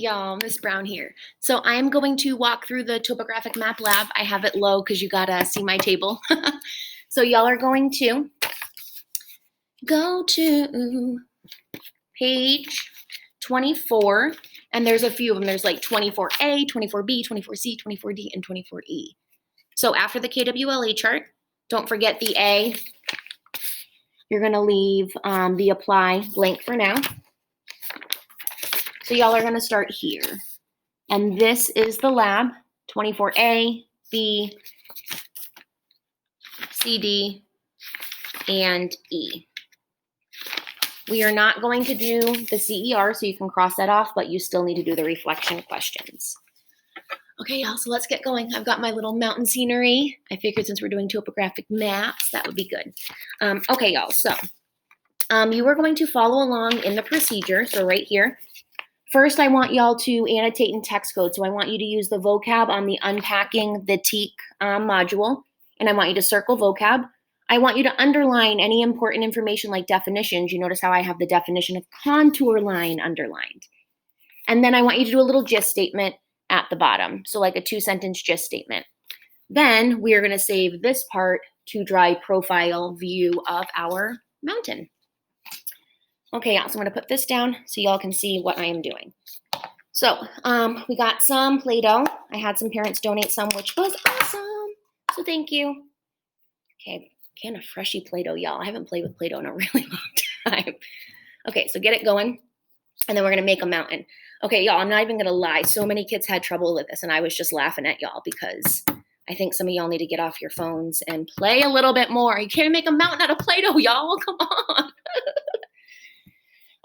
y'all, Miss Brown here. So I am going to walk through the Topographic Map Lab. I have it low because you gotta see my table. So y'all are going to go to page 24, and there's a few of them. There's like 24A, 24B, 24C, 24D, and 24E. So after the KWLA chart, don't forget the A. You're gonna leave the apply blank for now. So y'all are gonna start here. And this is the lab, 24A, B, C, D, and E. We are not going to do the CER, so you can cross that off, but you still need to do the reflection questions. Okay, y'all, so let's get going. I've got my little mountain scenery. I figured since we're doing topographic maps, that would be good. Okay, y'all, so you are going to follow along in the procedure, so right here. First, I want y'all to annotate in text code. So I want you to use the vocab on the Unpacking the Teak module, and I want you to circle vocab. I want you to underline any important information like definitions. You notice how I have the definition of contour line underlined. And then I want you to do a little gist statement at the bottom. So like a 2-sentence gist statement. Then we are going to save this part to draw a profile view of our mountain. Okay, so I'm going to put this down so y'all can see what I am doing. So we got some Play-Doh. I had some parents donate some, which was awesome. So thank you. Okay, can of freshy Play-Doh, y'all. I haven't played with Play-Doh in a really long time. Okay, so get it going. And then we're going to make a mountain. Okay, y'all, I'm not even going to lie. So many kids had trouble with this, and I was just laughing at y'all because I think some of y'all need to get off your phones and play a little bit more. You can't make a mountain out of Play-Doh, y'all. Come on.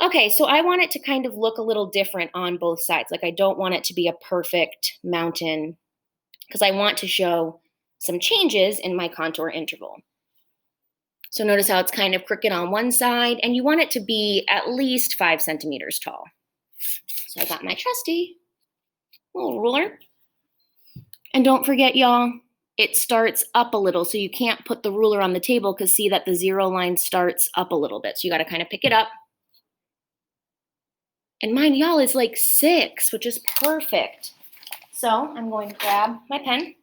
Okay, so I want it to kind of look a little different on both sides. Like I don't want it to be a perfect mountain because I want to show some changes in my contour interval. So notice how it's kind of crooked on one side, and you want it to be at least 5 centimeters tall. So I got my trusty little ruler. And don't forget, y'all, it starts up a little, so you can't put the ruler on the table because see that the 0 line starts up a little bit. So you got to kind of pick it up. And mine, y'all, is like 6, which is perfect. So I'm going to grab my pen,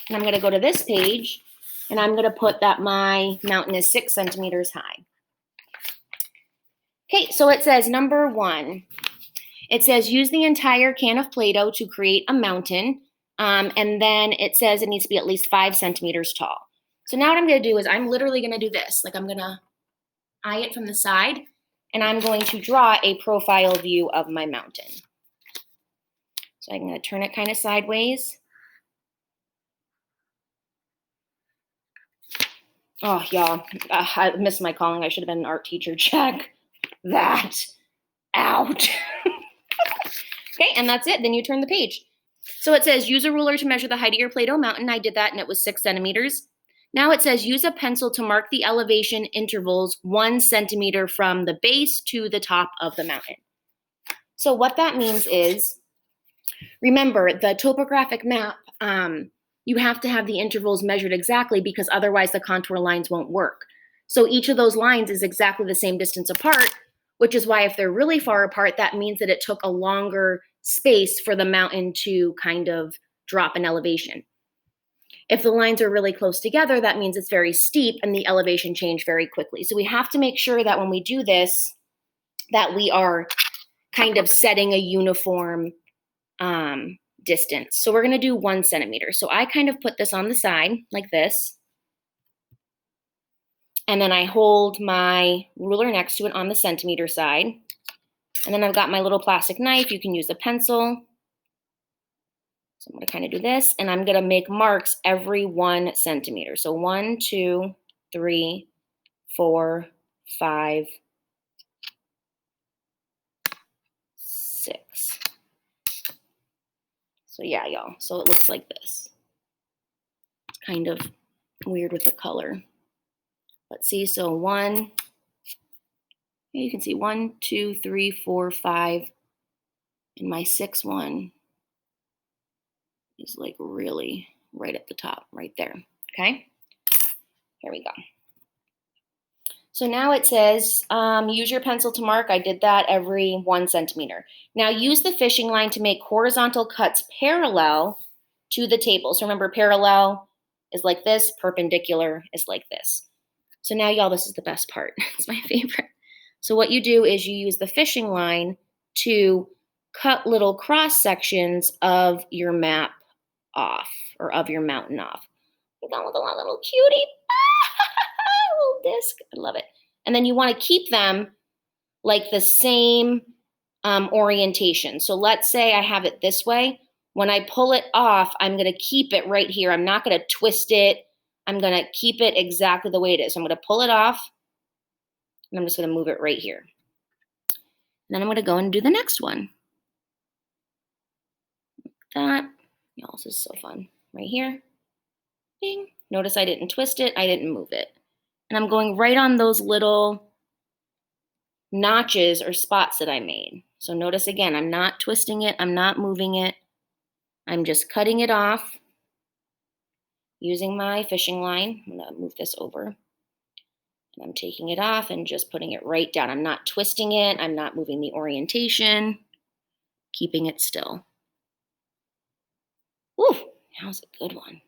and I'm going to go to this page, and I'm going to put that my mountain is 6 centimeters high. Okay, so it says number 1. It says use the entire can of Play-Doh to create a mountain, and then it says it needs to be at least 5 centimeters tall. So now what I'm going to do is I'm literally going to do this. Like I'm going to eye it from the side, and I'm going to draw a profile view of my mountain. So I'm going to turn it kind of sideways. Oh, y'all, I missed my calling. I should have been an art teacher. Check that out. Okay, and that's it. Then you turn the page. So it says use a ruler to measure the height of your Play-Doh mountain. I did that, and it was 6 centimeters. Now it says use a pencil to mark the elevation intervals 1 centimeter from the base to the top of the mountain. So what that means is, remember the topographic map, you have to have the intervals measured exactly because otherwise the contour lines won't work. So each of those lines is exactly the same distance apart, which is why if they're really far apart, that means that it took a longer space for the mountain to kind of drop in elevation. If the lines are really close together, that means it's very steep and the elevation changed very quickly. So we have to make sure that when we do this, that we are kind of setting a uniform distance. So we're going to do 1 centimeter. So I kind of put this on the side like this. And then I hold my ruler next to it on the centimeter side. And then I've got my little plastic knife. You can use a pencil. So I'm going to kind of do this, and I'm going to make marks every 1 centimeter. So 1, 2, 3, 4, 5, 6. So yeah, y'all. So it looks like this. It's kind of weird with the color. Let's see. So 1, you can see 1, 2, 3, 4, 5, and my 6th one is like really right at the top, right there. Okay, here we go. So now it says, use your pencil to mark. I did that every 1 centimeter. Now use the fishing line to make horizontal cuts parallel to the table. So remember, parallel is like this, perpendicular is like this. So now, y'all, this is the best part. It's my favorite. So what you do is you use the fishing line to cut little cross sections of your map off, or of your mountain off. You got look at that little cutie. Little disc. I love it. And then you want to keep them like the same orientation. So let's say I have it this way. When I pull it off, I'm going to keep it right here. I'm not going to twist it. I'm going to keep it exactly the way it is. So I'm going to pull it off, and I'm just going to move it right here. And then I'm going to go and do the next one. Like that. Y'all, this is so fun. Right here. Ding. Notice I didn't twist it. I didn't move it. And I'm going right on those little notches or spots that I made. So notice again, I'm not twisting it. I'm not moving it. I'm just cutting it off using my fishing line. I'm going to move this over. And I'm taking it off and just putting it right down. I'm not twisting it. I'm not moving the orientation. Keeping it still. Woo, that was a good one.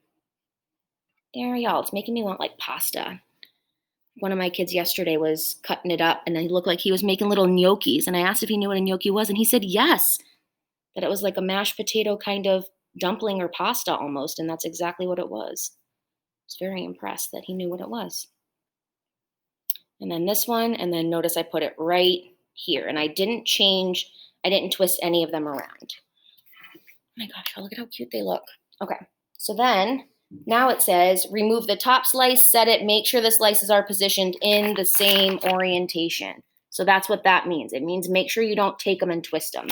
There, y'all. It's making me want like pasta. One of my kids yesterday was cutting it up, and it looked like he was making little gnocchis. And I asked if he knew what a gnocchi was, and he said yes, that it was like a mashed potato kind of dumpling or pasta almost, and that's exactly what it was. I was very impressed that he knew what it was. And then this one, and then notice I put it right here, and I didn't change, I didn't twist any of them around. Oh my gosh, look at how cute they look. Okay, so then now it says remove the top slice, set it, make sure the slices are positioned in the same orientation. So that's what that means. It means make sure you don't take them and twist them.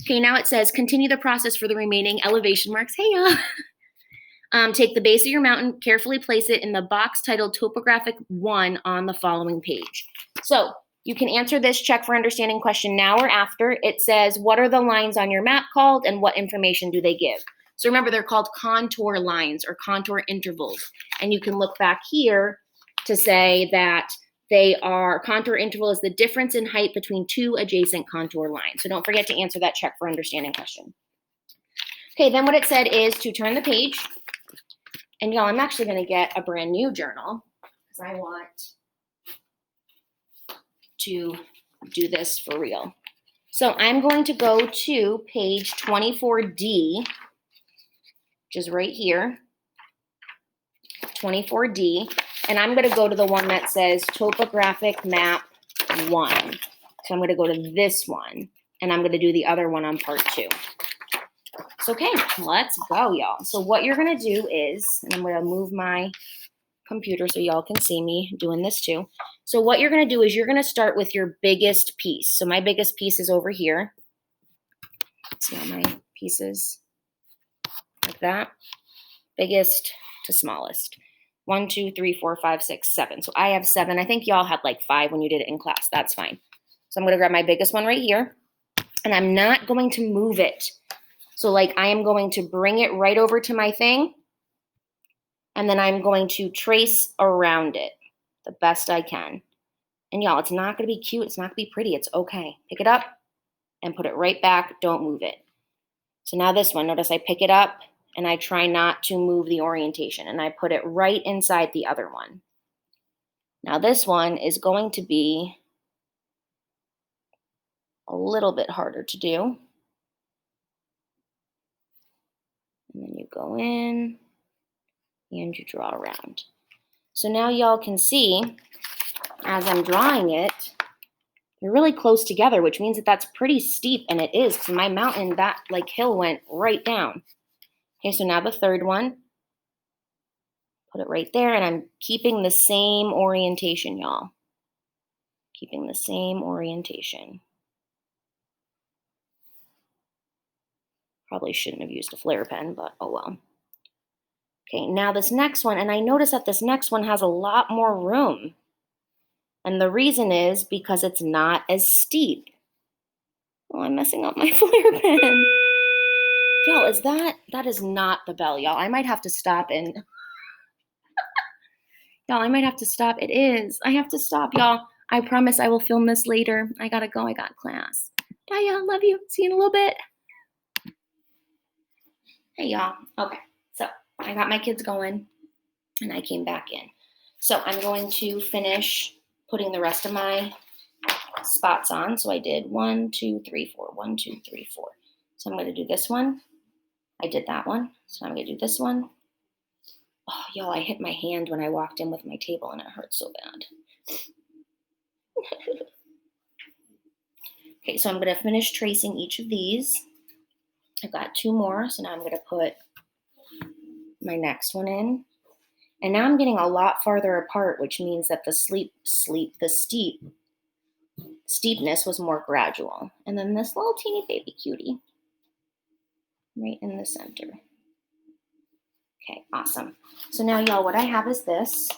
Okay, now it says continue the process for the remaining elevation marks. Hey, y'all. Take the base of your mountain, carefully place it in the box titled Topographic 1 on the following page. So you can answer this check for understanding question now or after. It says, what are the lines on your map called and what information do they give? So remember, they're called contour lines or contour intervals. And you can look back here to say that they are, contour interval is the difference in height between two adjacent contour lines. So don't forget to answer that check for understanding question. Okay, then what it said is to turn the page. And y'all, I'm actually going to get a brand new journal because I want to do this for real. So I'm going to go to page 24D, which is right here, 24D, and I'm going to go to the one that says Topographic Map 1. So I'm going to go to this one, and I'm going to do the other one on part 2. So, okay, let's go, y'all. So what you're going to do is, and I'm going to move my computer so y'all can see me doing this too. So what you're going to do is you're going to start with your biggest piece. So my biggest piece is over here. See all my pieces like that. Biggest to smallest. 1, 2, 3, 4, 5, 6, 7. So I have 7. I think y'all had like 5 when you did it in class. That's fine. So I'm going to grab my biggest one right here, and I'm not going to move it. So like I am going to bring it right over to my thing, and then I'm going to trace around it the best I can. And y'all, it's not going to be cute. It's not going to be pretty. It's okay. Pick it up and put it right back. Don't move it. So now this one, notice I pick it up and I try not to move the orientation, and I put it right inside the other one. Now this one is going to be a little bit harder to do. And then you go in and you draw around. So now y'all can see as I'm drawing it, they're really close together, which means that that's pretty steep, and it is, because my mountain, that like hill went right down. Okay, so now the third one, put it right there, and I'm keeping the same orientation, y'all. Keeping the same orientation. Probably shouldn't have used a flare pen, but oh well. Okay, now this next one, and I notice that this next one has a lot more room. And the reason is because it's not as steep. Oh, I'm messing up my flare pen. Y'all, is that is not the bell, y'all. I might have to stop and Y'all, I might have to stop. It is. I have to stop, y'all. I promise I will film this later. I gotta go. I got class. Bye, y'all. Love you. See you in a little bit. Hey, y'all. Okay, so I got my kids going, and I came back in. So I'm going to finish putting the rest of my spots on. So I did 1, 2, 3, 4. 1, 2, 3, 4. So I'm going to do this one. I did that one. So I'm going to do this one. Oh, y'all, I hit my hand when I walked in with my table, and it hurt so bad. Okay, so I'm going to finish tracing each of these. I've got 2 more, so now I'm going to put my next one in. And now I'm getting a lot farther apart, which means that the steepness was more gradual. And then this little teeny baby cutie right in the center. Okay, awesome. So now, y'all, what I have is this,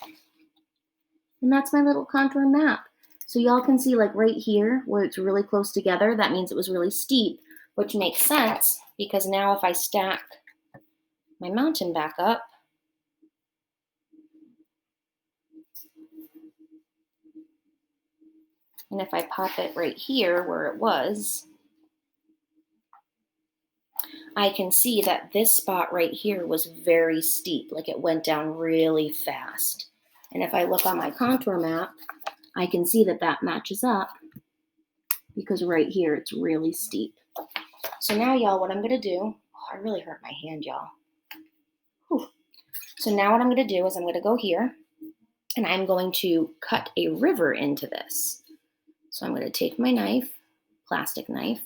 and that's my little contour map. So y'all can see, like, right here where it's really close together, that means it was really steep, which makes sense because now if I stack my mountain back up, and if I pop it right here where it was, I can see that this spot right here was very steep, like it went down really fast. And if I look on my contour map, I can see that that matches up because right here it's really steep. So now, y'all, what I'm gonna do, I really hurt my hand, y'all. Whew. So now what I'm gonna do is I'm gonna go here and I'm going to cut a river into this. So I'm gonna take my knife, plastic knife,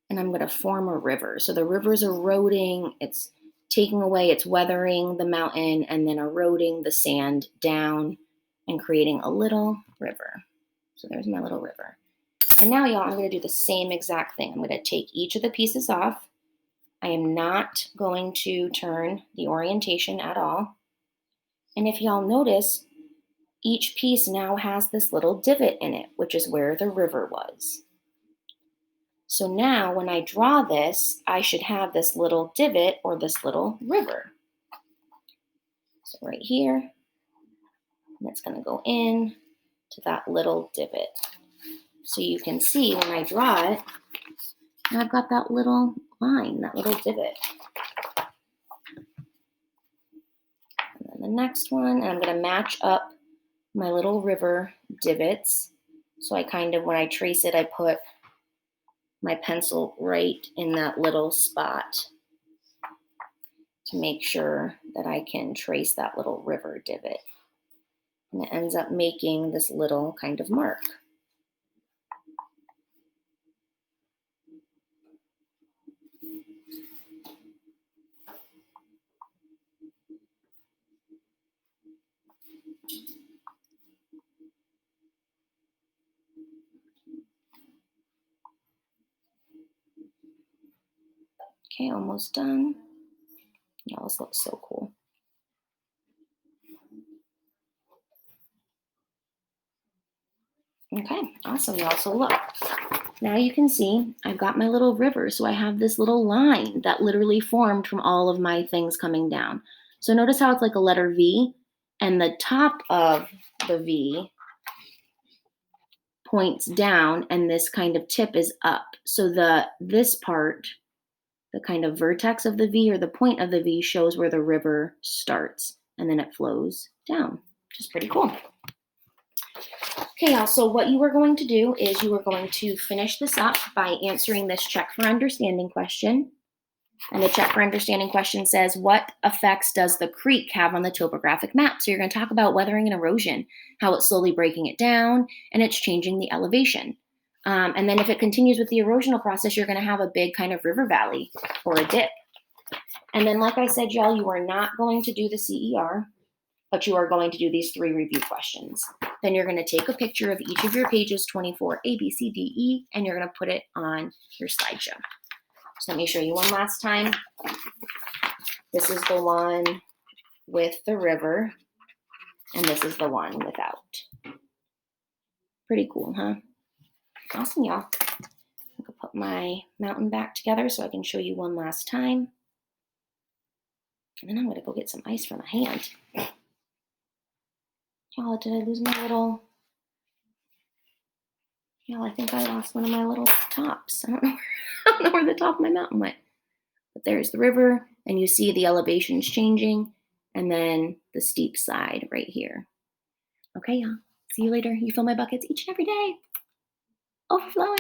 and I'm gonna form a river. So the river's eroding, it's taking away, it's weathering the mountain and then eroding the sand down and creating a little river. So there's my little river. And now, y'all, I'm gonna do the same exact thing. I'm gonna take each of the pieces off. I am not going to turn the orientation at all. And if y'all notice, each piece now has this little divot in it, which is where the river was. So now when I draw this, I should have this little divot or this little river. So right here, and it's gonna go in to that little divot. So you can see when I draw it, I've got that little line, that little divot. And then the next one, and I'm gonna match up my little river divots. So I kind of, when I trace it, I put my pencil right in that little spot to make sure that I can trace that little river divot. And it ends up making this little kind of mark. Okay, almost done. Y'all, this looks so cool. Okay, awesome, y'all. So look, now you can see I've got my little river. So I have this little line that literally formed from all of my things coming down. So notice how it's like a letter V, and the top of the V points down, and this kind of tip is up. So this part, the kind of vertex of the V or the point of the V, shows where the river starts, and then it flows down, which is pretty cool. Okay, y'all, so what you are going to do is you are going to finish this up by answering this check for understanding question. And the check for understanding question says, what effects does the creek have on the topographic map? So you're going to talk about weathering and erosion, how it's slowly breaking it down, and it's changing the elevation. And then if it continues with the erosional process, you're going to have a big kind of river valley or a dip. And then, like I said, y'all, you are not going to do the CER, but you are going to do these 3 review questions. Then you're going to take a picture of each of your pages, 24, A, B, C, D, E, and you're going to put it on your slideshow. So let me show you one last time. This is the one with the river, and this is the one without. Pretty cool, huh? Awesome, y'all. I'm gonna put my mountain back together so I can show you one last time. And then I'm gonna go get some ice for my hand. Y'all, did I lose my little... Y'all, I think I lost one of my little tops. I don't know where the top of my mountain went. But there's the river, and you see the elevations changing, and then the steep side right here. Okay, y'all. See you later. You fill my buckets each and every day. Overflowing.